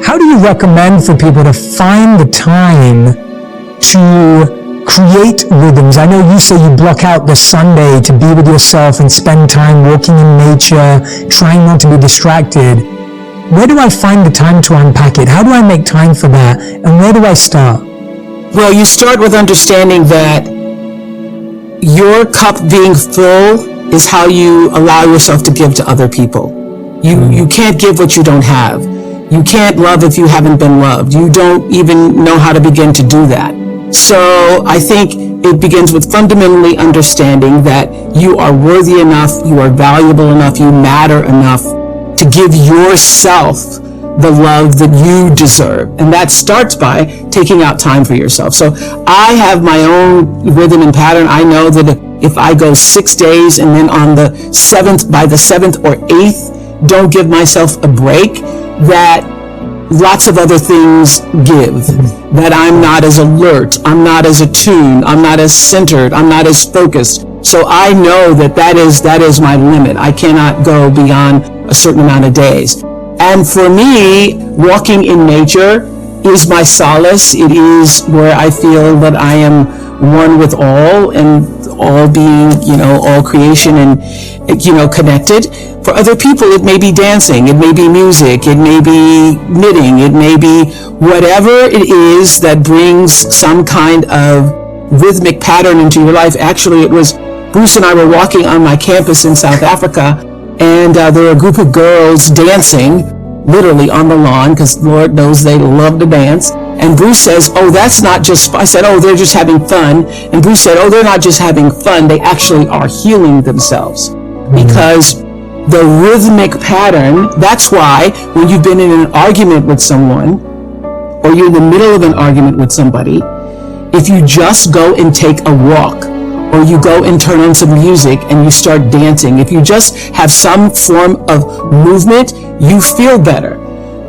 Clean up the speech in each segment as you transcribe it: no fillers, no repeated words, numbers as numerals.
How do you recommend for people to find the time to create rhythms? I know you say you block out the Sunday to be with yourself and spend time walking in nature, trying not to be distracted. Where do I find the time to unpack it? How do I make time for that? And where do I start? Well, you start with understanding that your cup being full is how you allow yourself to give to other people. You can't give what you don't have. You can't love if you haven't been loved. You don't even know how to begin to do that. So I think it begins with fundamentally understanding that you are worthy enough, you are valuable enough, you matter enough to give yourself the love that you deserve. And that starts by taking out time for yourself. So I have my own rhythm and pattern. I know that if I go 6 days and then on the 7th, by the 7th or 8th, don't give myself a break, that lots of other things give, that I'm not as alert, I'm not as attuned, I'm not as centered, I'm not as focused. So I know that is my limit. I cannot go beyond a certain amount of days. And for me, walking in nature is my solace. It is where I feel that I am one with all, and all being, all creation and, connected. For other people, it may be dancing, it may be music, it may be knitting, it may be whatever it is that brings some kind of rhythmic pattern into your life. Actually, it was Bruce and I were walking on my campus in South Africa, and there were a group of girls dancing literally on the lawn, because Lord knows they love to dance. And Bruce says, oh, that's not just, I said, oh, they're just having fun. And Bruce said, oh, they're not just having fun, they actually are healing themselves. Because the rhythmic pattern, that's why when you've been in an argument with someone, or you're in the middle of an argument with somebody, if you just go and take a walk, or you go and turn on some music and you start dancing, if you just have some form of movement, you feel better.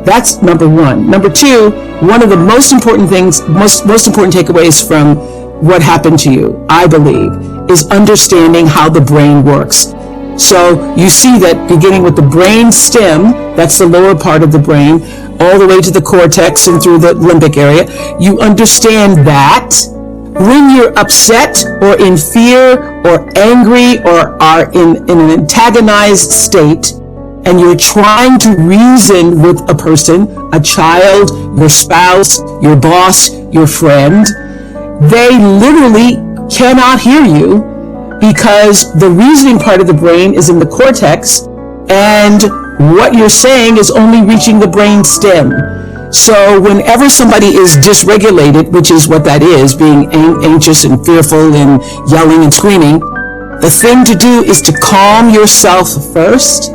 That's number one. Number two, one of the most important things, most important takeaways from what happened to you, I believe, is understanding how the brain works. So you see that beginning with the brain stem, that's the lower part of the brain, all the way to the cortex and through the limbic area, you understand that when you're upset or in fear or angry or are in an antagonized state, and you're trying to reason with a person, a child, your spouse, your boss, your friend, they literally cannot hear you because the reasoning part of the brain is in the cortex, and what you're saying is only reaching the brain stem. So whenever somebody is dysregulated, which is what that is, being anxious and fearful and yelling and screaming, the thing to do is to calm yourself first.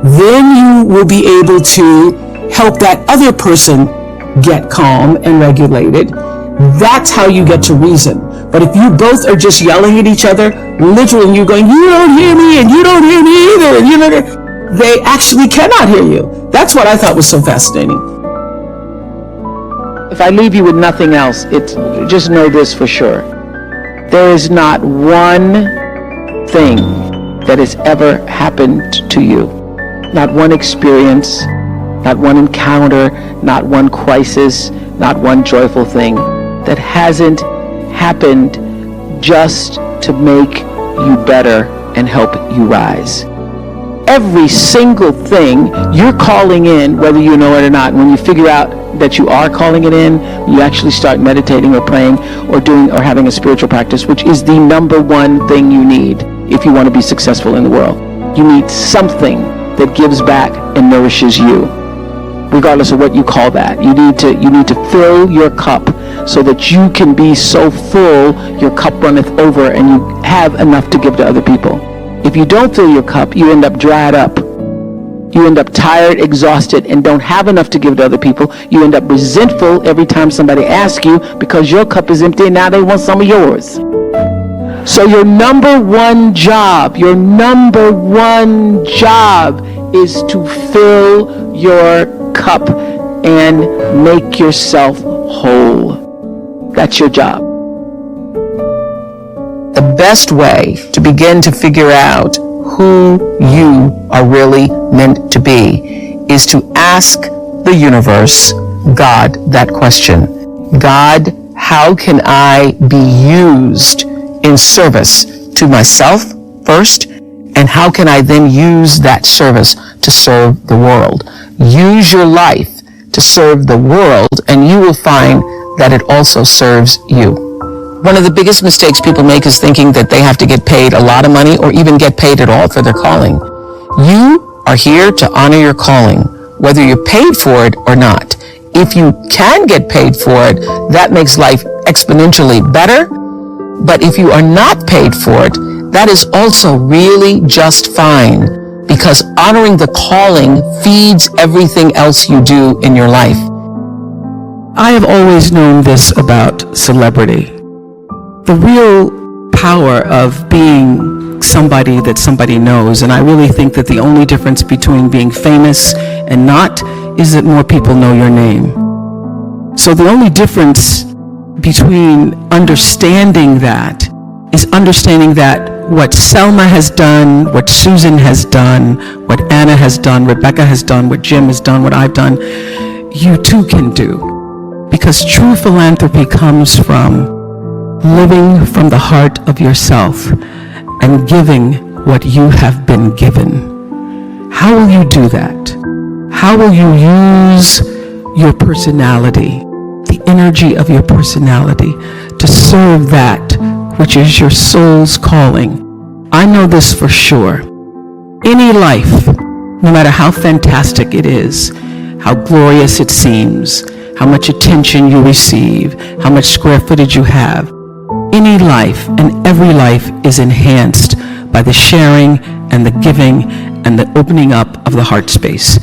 Then you will be able to help that other person get calm and regulated. That's how you get to reason. But if you both are just yelling at each other, literally, and you're going, you don't hear me and you don't hear me either, and they actually cannot hear you. That's what I thought was so fascinating. If I leave you with nothing else, just know this for sure. There is not one thing that has ever happened to you. Not one experience, not one encounter, not one crisis, not one joyful thing that hasn't happened just to make you better and help you rise. Every single thing you're calling in, whether you know it or not. When you figure out that you are calling it in, you actually start meditating or praying or doing or having a spiritual practice, which is the number one thing you need if you want to be successful in the world. You need something that gives back and nourishes you, regardless of what you call that. You need to fill your cup so that you can be so full your cup runneth over and you have enough to give to other people. If you don't fill your cup, you end up dried up. You end up tired, exhausted, and don't have enough to give to other people. You end up resentful every time somebody asks you because your cup is empty and now they want some of yours. So your number one job is to fill your cup and make yourself whole. That's your job. The best way to begin to figure out who you are really meant to be is to ask the universe, God, that question. God, how can I be used in service to myself first? And how can I then use that service to serve the world? Use your life to serve the world, and you will find that it also serves you. One of the biggest mistakes people make is thinking that they have to get paid a lot of money or even get paid at all for their calling. You are here to honor your calling, whether you're paid for it or not. If you can get paid for it, that makes life exponentially better. But if you are not paid for it, that is also really just fine, because honoring the calling feeds everything else you do in your life. I have always known this about celebrity. The real power of being somebody that somebody knows, and I really think that the only difference between being famous and not is that more people know your name. So the only difference between understanding that is understanding that what Selma has done, what Susan has done, what Anna has done, Rebecca has done, what Jim has done, what I've done, you too can do. Because true philanthropy comes from living from the heart of yourself and giving what you have been given. How will you do that? How will you use your personality, the energy of your personality, to serve that which is your soul's calling? I know this for sure. Any life, no matter how fantastic it is, how glorious it seems, how much attention you receive, how much square footage you have, any life and every life is enhanced by the sharing and the giving and the opening up of the heart space.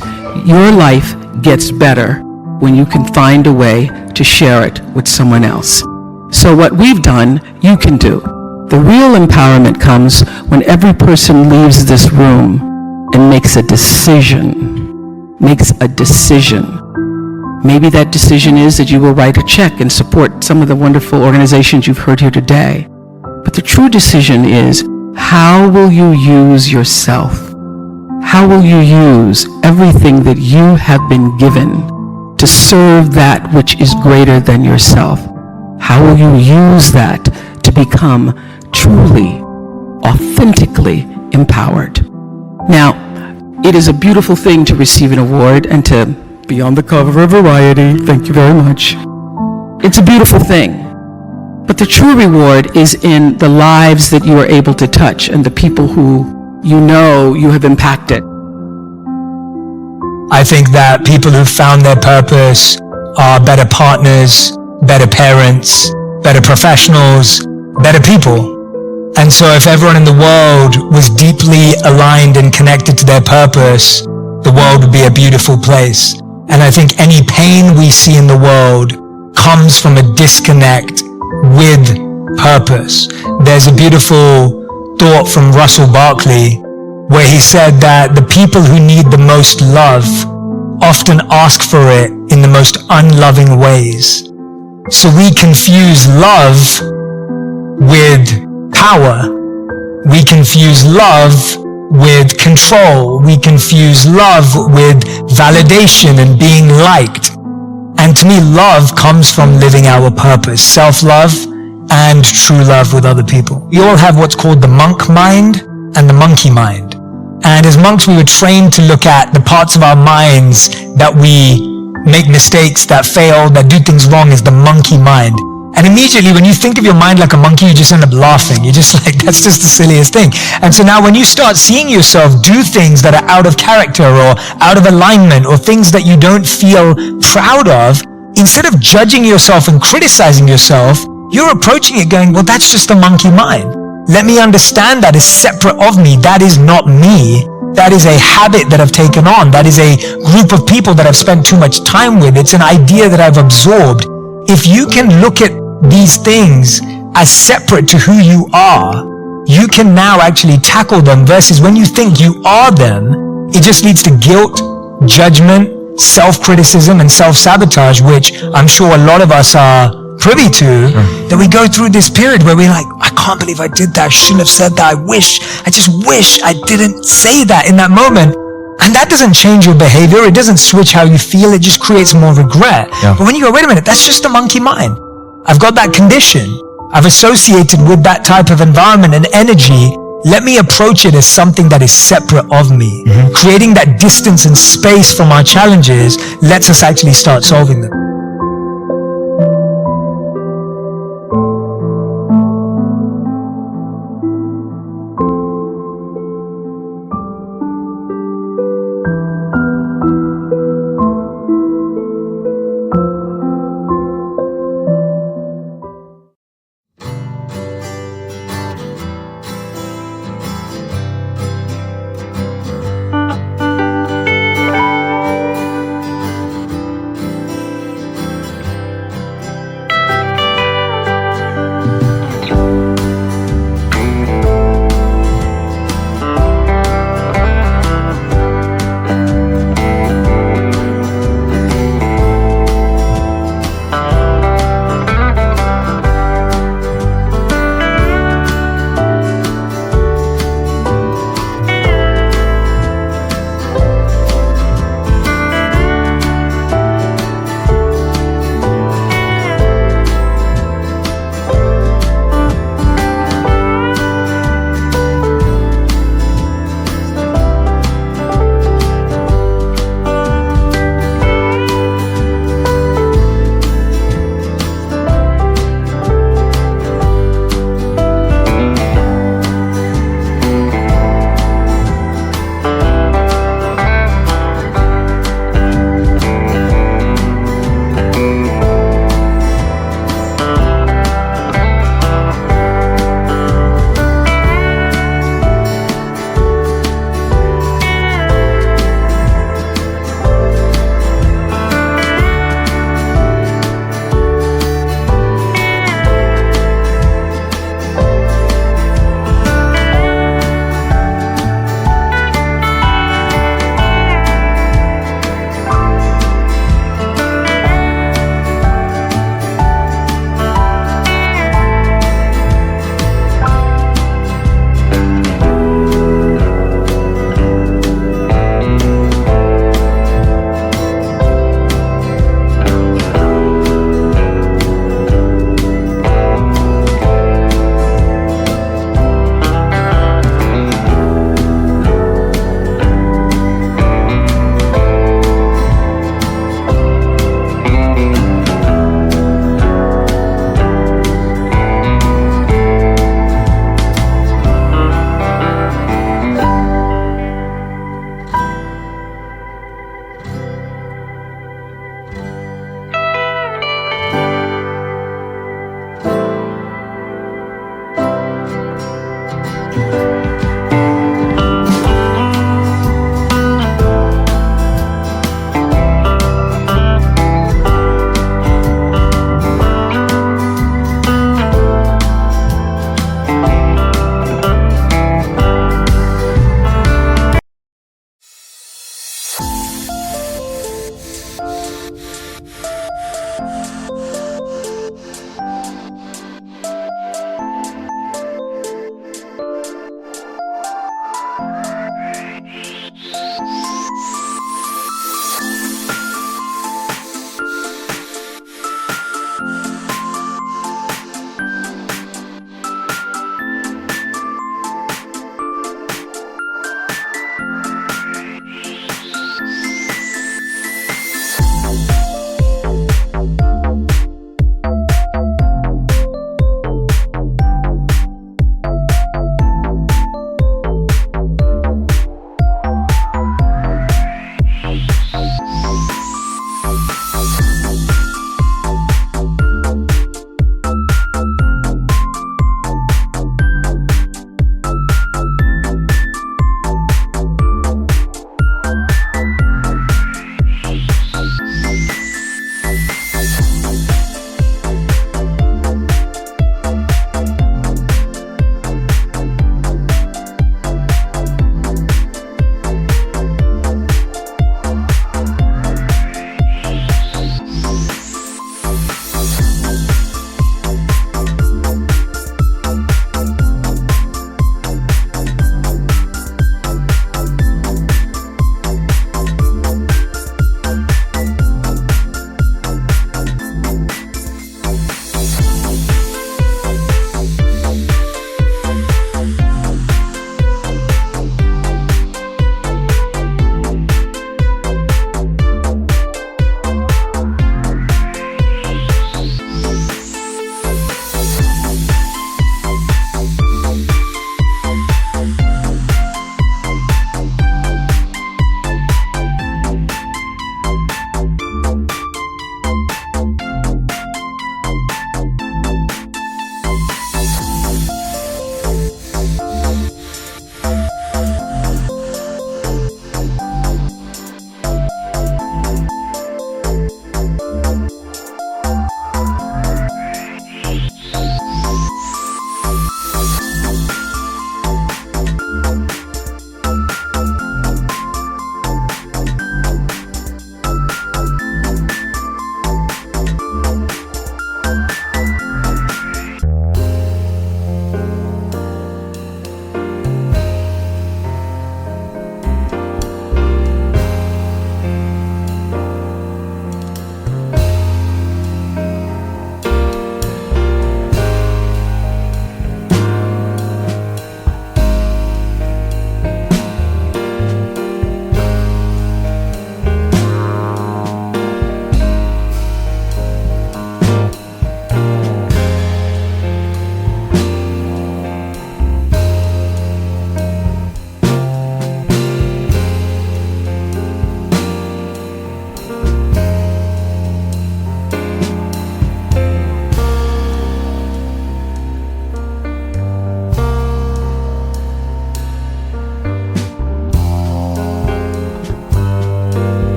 Your life gets better when you can find a way to share it with someone else. So what we've done, you can do. The real empowerment comes when every person leaves this room and makes a decision. Maybe that decision is that you will write a check and support some of the wonderful organizations you've heard here today. But the true decision is, how will you use yourself? How will you use everything that you have been given to serve that which is greater than yourself? How will you use that to become truly, authentically empowered? Now, it is a beautiful thing to receive an award and to be on the cover of Variety. Thank you very much. It's a beautiful thing. But the true reward is in the lives that you are able to touch and the people who you know you have impacted. I think that people who've found their purpose are better partners, better parents, better professionals, better people. And so if everyone in the world was deeply aligned and connected to their purpose, the world would be a beautiful place. And I think any pain we see in the world comes from a disconnect with purpose. There's a beautiful thought from Russell Barkley where he said that the people who need the most love often ask for it in the most unloving ways. So we confuse love with power. We confuse love with control. We confuse love with validation and being liked. And to me, love comes from living our purpose, self-love and true love with other people. We all have what's called the monk mind and the monkey mind. And as monks, we were trained to look at the parts of our minds that we make mistakes, that fail, that do things wrong as the monkey mind. And immediately when you think of your mind like a monkey, you just end up laughing. You're just like, that's just the silliest thing. And so now when you start seeing yourself do things that are out of character or out of alignment or things that you don't feel proud of, instead of judging yourself and criticizing yourself, you're approaching it going, well, that's just the monkey mind. Let me understand that is separate of me. That is not me. That is a habit that I've taken on. That is a group of people that I've spent too much time with. It's an idea that I've absorbed. If you can look at these things as separate to who you are, you can now actually tackle them, versus when you think you are them, it just leads to guilt, judgment, self-criticism, and self-sabotage, which I'm sure a lot of us are privy to, that we go through this period where we're like, I can't believe I did that, I shouldn't have said that, I just wish I didn't say that in that moment. And that doesn't change your behavior. It doesn't switch how you feel. It just creates more regret. Yeah. But when you go, wait a minute, that's just a monkey mind. I've got that condition. I've associated with that type of environment and energy. Let me approach it as something that is separate of me. Creating that distance and space from our challenges lets us actually start solving them.